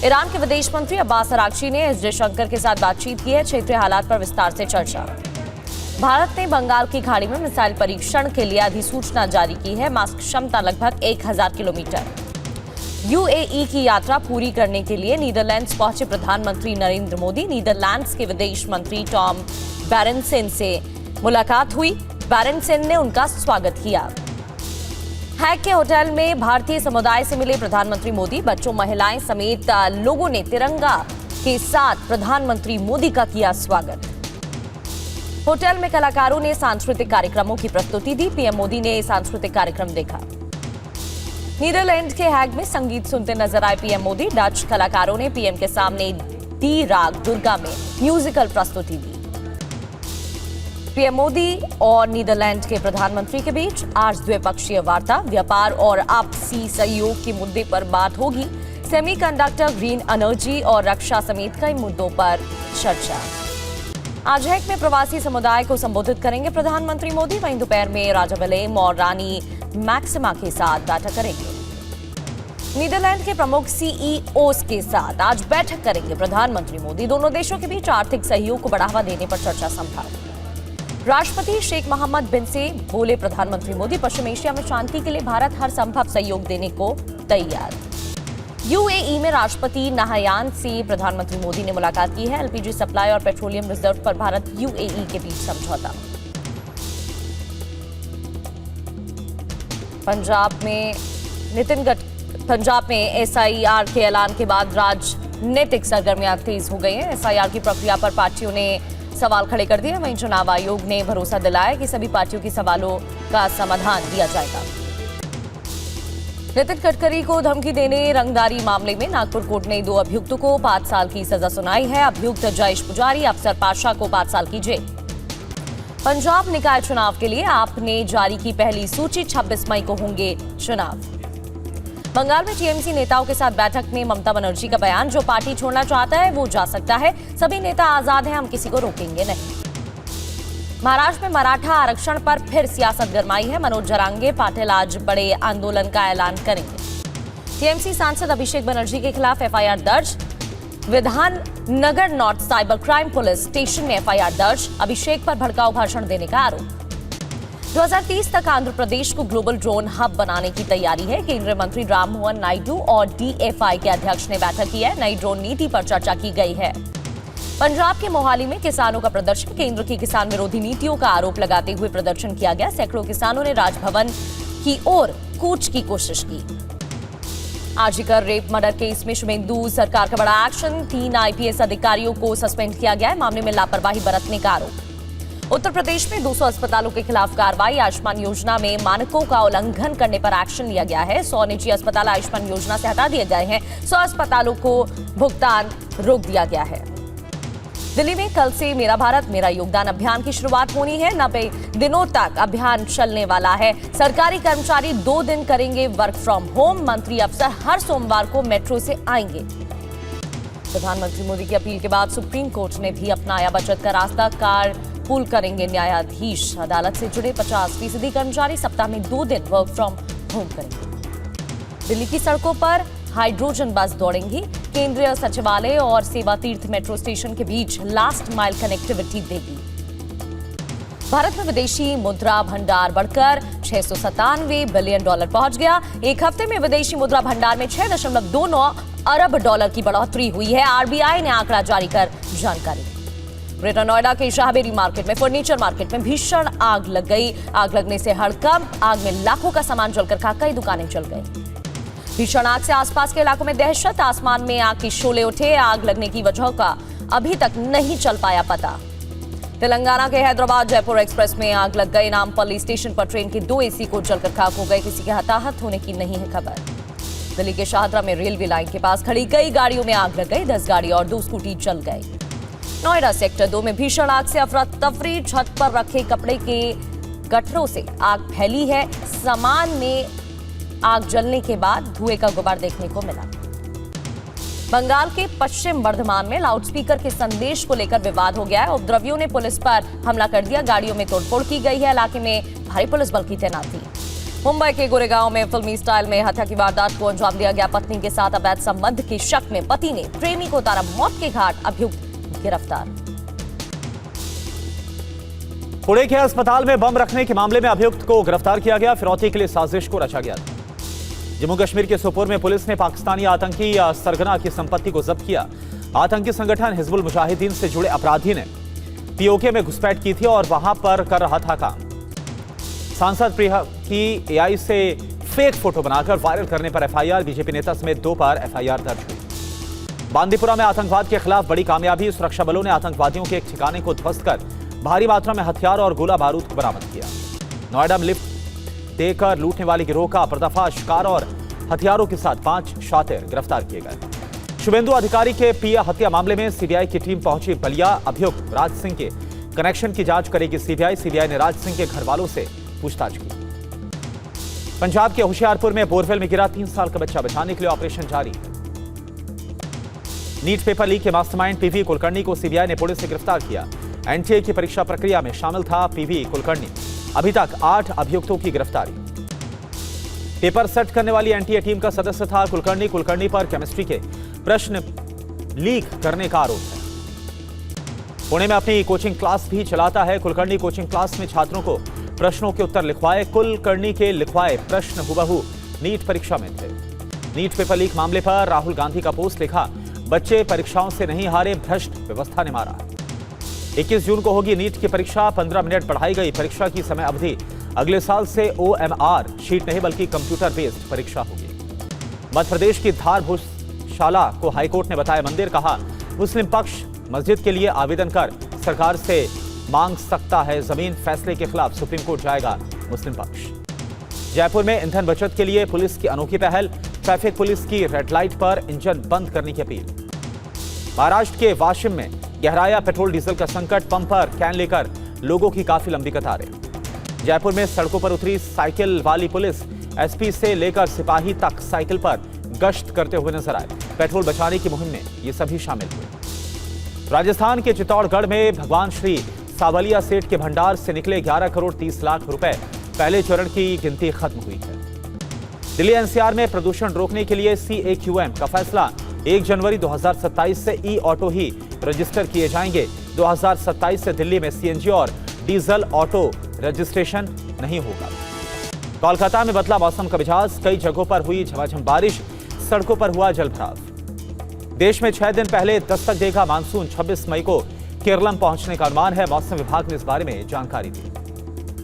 Iran के विदेश मंत्री अब्बास अरागची ने एस जयशंकर के साथ बातचीत की है। क्षेत्रीय हालात पर विस्तार से चर्चा। भारत ने बंगाल की खाड़ी में मिसाइल परीक्षण के लिए अधिसूचना जारी की है। मास्क क्षमता लगभग 1000 किलोमीटर। यूएई की यात्रा पूरी करने के लिए नीदरलैंड्स पहुंचे प्रधानमंत्री नरेंद्र मोदी। नीदरलैंड्स के विदेश मंत्री टॉम बैरेंसेन से मुलाकात हुई। बैरेंसेन ने उनका स्वागत किया। हैग के होटल में भारतीय समुदाय से मिले प्रधानमंत्री मोदी। बच्चों, महिलाएं समेत लोगों ने तिरंगा के साथ प्रधानमंत्री मोदी का किया स्वागत। होटल में कलाकारों ने सांस्कृतिक कार्यक्रमों की प्रस्तुति दी। पीएम मोदी ने सांस्कृतिक कार्यक्रम देखा। नीदरलैंड के हैग में संगीत सुनते नजर आए पीएम मोदी। डच कलाकारों ने पीएम के सामने डी राग दुर्गा में म्यूजिकल प्रस्तुति दी। पीएम मोदी और नीदरलैंड के प्रधानमंत्री के बीच आज द्विपक्षीय वार्ता। व्यापार और आपसी सहयोग के मुद्दे पर बात होगी। सेमीकंडक्टर, ग्रीन एनर्जी और रक्षा समेत कई मुद्दों पर चर्चा। आज हैग में प्रवासी समुदाय को संबोधित करेंगे प्रधानमंत्री मोदी। वहीं दोपहर में राजा विलेम और रानी मैक्सिमा के साथ बैठक करेंगे। नीदरलैंड के प्रमुख सीईओस के साथ आज बैठक करेंगे प्रधानमंत्री मोदी। दोनों देशों के बीच आर्थिक सहयोग को बढ़ावा देने पर चर्चा संभव। राष्ट्रपति शेख मोहम्मद बिन से बोले प्रधानमंत्री मोदी, पश्चिम एशिया में शांति के लिए भारत हर संभव सहयोग देने को तैयार। यूएई में राष्ट्रपति नाहयान से प्रधानमंत्री मोदी ने मुलाकात की है। एलपीजी सप्लाई और पेट्रोलियम रिजर्व पर भारत यूएई के बीच समझौता। पंजाब में एसआईआर के ऐलान के बाद राजनीतिक सरगर्मियां तेज हो गई हैं। एसआईआर की प्रक्रिया पर पार्टियों ने सवाल खड़े कर दिए। वहीं चुनाव आयोग ने भरोसा दिलाया कि सभी पार्टियों के सवालों का समाधान दिया जाएगा। नितिन गडकरी को धमकी देने रंगदारी मामले में नागपुर कोर्ट ने 2 अभियुक्तों को 5 साल की सजा सुनाई है। अभियुक्त जयेश पुजारी, अफसर पाशा को 5 साल की जेल। पंजाब निकाय चुनाव के लिए आपने जारी की पहली सूची। 26 मई को होंगे चुनाव। बंगाल में टीएमसी नेताओं के साथ बैठक में ममता बनर्जी का बयान, जो पार्टी छोड़ना चाहता है वो जा सकता है। सभी नेता आजाद हैं, हम किसी को रोकेंगे नहीं। महाराष्ट्र में मराठा आरक्षण पर फिर सियासत गरमाई है। मनोज जरांगे पाटिल आज बड़े आंदोलन का ऐलान करेंगे। टीएमसी सांसद अभिषेक बनर्जी के खिलाफ एफआईआर दर्ज। Vidhan Nagar north cyber crime police station में एफआईआर दर्ज। अभिषेक पर भड़काऊ भाषण देने का आरोप। 2030 तक आंध्र प्रदेश को ग्लोबल ड्रोन हब बनाने की तैयारी है। केंद्रीय मंत्री राममोहन नायडू और डीएफआई के अध्यक्ष ने बैठक की है। नई ड्रोन नीति पर चर्चा की गई है। पंजाब के मोहाली में किसानों का प्रदर्शन। केंद्र की किसान विरोधी नीतियों का आरोप लगाते हुए प्रदर्शन किया गया। सैकड़ों किसानों ने राजभवन की ओर कूच की कोशिश की। आरजीकर रेप मर्डर केस में शुभेंदु सरकार का बड़ा एक्शन। 3 आईपीएस अधिकारियों को सस्पेंड किया गया है। मामले में लापरवाही बरतने का आरोप। उत्तर प्रदेश में 200 अस्पतालों के खिलाफ कार्रवाई। आयुष्मान योजना में मानकों का उल्लंघन करने पर एक्शन लिया गया है। 100 निजी अस्पताल आयुष्मान योजना से हटा दिए गए हैं। 100 अस्पतालों को भुगतान रोक दिया गया है। दिल्ली में कल से मेरा भारत मेरा योगदान अभियान की शुरुआत होनी है। 90 दिनों तक अभियान चलने वाला है। सरकारी कर्मचारी 2 दिन करेंगे वर्क फ्रॉम होम। मंत्री अफसर हर सोमवार को मेट्रो से आएंगे। प्रधानमंत्री मोदी की अपील के बाद सुप्रीम कोर्ट ने भी अपनाया बचत का रास्ता। कार पूल करेंगे न्यायाधीश। अदालत से जुड़े 50% कर्मचारी सप्ताह में 2 दिन वर्क फ्रॉम होम करेंगे। दिल्ली की सड़कों पर हाइड्रोजन बस दौड़ेंगी। केंद्रीय सचिवालय और सेवा तीर्थ मेट्रो स्टेशन के बीच लास्ट माइल कनेक्टिविटी देगी। भारत में विदेशी मुद्रा भंडार बढ़कर $697 बिलियन पहुंच गया। एक हफ्ते में विदेशी मुद्रा भंडार में 6.29 अरब डॉलर की बढ़ोतरी हुई है। आरबीआई ने आंकड़ा जारी कर जानकारी दी। ग्रेटर नोएडा के शाहबेरी मार्केट में फर्नीचर मार्केट में भीषण आग लग गई। आग लगने से हड़कंप। आग में लाखों का सामान जलकर कई दुकानें जल गई। भीषण आग से आसपास के इलाकों में दहशत। आसमान में आग के शोले उठे। आग लगने की वजह का अभी तक नहीं चल पाया पता। तेलंगाना के हैदराबाद जयपुर एक्सप्रेस में आग लग गई। नामपल्ली स्टेशन पर ट्रेन के 2 एसी को जलकर खाक हो गए। किसी के हताहत होने की नहीं है खबर। दिल्ली के शाहदरा में रेलवे लाइन के पास खड़ी कई गाड़ियों में आग लग गई। 10 गाड़ी और 2 स्कूटी जल गई। नोएडा सेक्टर 2 में भीषण आग से अफरा तफरी। छत पर रखे कपड़े के गठरों से आग फैली है। सामान में आग जलने के बाद धुएं का गुबार देखने को मिला। बंगाल के पश्चिम बर्धमान में लाउडस्पीकर के संदेश को लेकर विवाद हो गया है। उपद्रवियों ने पुलिस पर हमला कर दिया। गाड़ियों में तोड़फोड़ की गई है। इलाके में भारी पुलिस बल की तैनाती। मुंबई के गोरेगांव में फिल्मी स्टाइल में हत्या की वारदात को अंजाम दिया गया। पत्नी के साथ अवैध संबंध की शक में पति ने प्रेमी को उतारा मौत के घाट, अभियुक्त गिरफ्तार। पुणे के अस्पताल में बम रखने के मामले में अभियुक्त को गिरफ्तार किया गया। फिरौती के लिए साजिश को रचा गया। जम्मू कश्मीर के सोपोर में पुलिस ने पाकिस्तानी आतंकी सरगना की संपत्ति को जब्त किया। आतंकी संगठन हिजबुल मुजाहिदीन से जुड़े अपराधी ने पीओके में घुसपैठ की थी और वहां पर कर रहा था काम। सांसद प्रिया की एआई से फेक फोटो बनाकर वायरल करने पर एफआईआर। बीजेपी नेता समेत 2 पर एफआईआर दर्ज हुई। बांदीपुरा में आतंकवाद के खिलाफ बड़ी कामयाबी। सुरक्षा बलों ने आतंकवादियों के एक ठिकाने को ध्वस्त कर भारी मात्रा में हथियार और गोला बारूद को बरामद किया। नोएडा में लिफ्ट देकर लूटने वाली गिरोह का पर्दाफाश। कार और हथियारों के साथ 5 शातिर गिरफ्तार किए गए। शुभेंदु अधिकारी के पिया हत्या मामले में सीबीआई की टीम पहुंची बलिया। अभियुक्त राज सिंह के कनेक्शन की जांच करेगी सीबीआई। सीबीआई ने राज सिंह के घर वालों से पूछताछ की। पंजाब के होशियारपुर में बोरवेल में गिरा 3 साल का बच्चा, बचाने के लिए ऑपरेशन जारी है। नीट पेपर लीक के मास्टरमाइंड पीवी कुलकर्णी को सीबीआई ने पुणे से गिरफ्तार किया। एनटीए की परीक्षा प्रक्रिया में शामिल था पीवी कुलकर्णी। अभी तक 8 अभियुक्तों की गिरफ्तारी। पेपर सेट करने वाली एनटीए टीम का सदस्य था कुलकर्णी। कुलकर्णी पर केमिस्ट्री के प्रश्न लीक करने का आरोप है। पुणे में अपनी कोचिंग क्लास भी चलाता है। कुलकर्णी कोचिंग क्लास में छात्रों को प्रश्नों के उत्तर लिखवाए। कुलकर्णी के लिखवाए प्रश्न हुबहू नीट परीक्षा में थे। नीट पेपर लीक मामले पर राहुल गांधी का पोस्ट लिखा, बच्चे परीक्षाओं से नहीं हारे, भ्रष्ट व्यवस्था ने मारा। 21 जून को होगी नीट की परीक्षा। 15 मिनट बढ़ाई गई परीक्षा की समय अवधि। अगले साल से ओएमआर शीट नहीं बल्कि कंप्यूटर बेस्ड परीक्षा होगी। मध्य प्रदेश की धार भोजशाला को हाईकोर्ट ने बताया मंदिर। कहा, मुस्लिम पक्ष मस्जिद के लिए आवेदन कर सरकार से मांग सकता है जमीन। फैसले के खिलाफ सुप्रीम कोर्ट जाएगा मुस्लिम पक्ष। जयपुर में ईंधन बचत के लिए पुलिस की अनोखी पहल। ट्रैफिक पुलिस की रेड लाइट पर इंजन बंद करने की अपील। महाराष्ट्र के वाशिम में गहराया पेट्रोल डीजल का संकट। पंप पर कैन लेकर लोगों की काफी लंबी कतारें। जयपुर में सड़कों पर उतरी साइकिल वाली पुलिस। एसपी से लेकर सिपाही तक साइकिल पर गश्त करते हुए नजर आए। पेट्रोल बचाने की मुहिम में ये सभी शामिल हुए। राजस्थान के चित्तौड़गढ़ में भगवान श्री सावलिया सेठ के भंडार से निकले 11 करोड़ 30 लाख रुपए। पहले चरण की गिनती खत्म हुई है। दिल्ली एनसीआर में प्रदूषण रोकने के लिए CAQM का फैसला। 1 जनवरी 2027 से ई ऑटो ही रजिस्टर किए जाएंगे। 2027 से दिल्ली में सीएनजी और डीजल ऑटो रजिस्ट्रेशन नहीं होगा। कोलकाता में बदला मौसम का मिजाज। कई जगहों पर हुई झमाझम बारिश। सड़कों पर हुआ जलभराव। देश में 6 दिन पहले दस्तक देगा मानसून। 26 मई को केरलम पहुंचने का अनुमान है। मौसम विभाग ने इस बारे में जानकारी दी।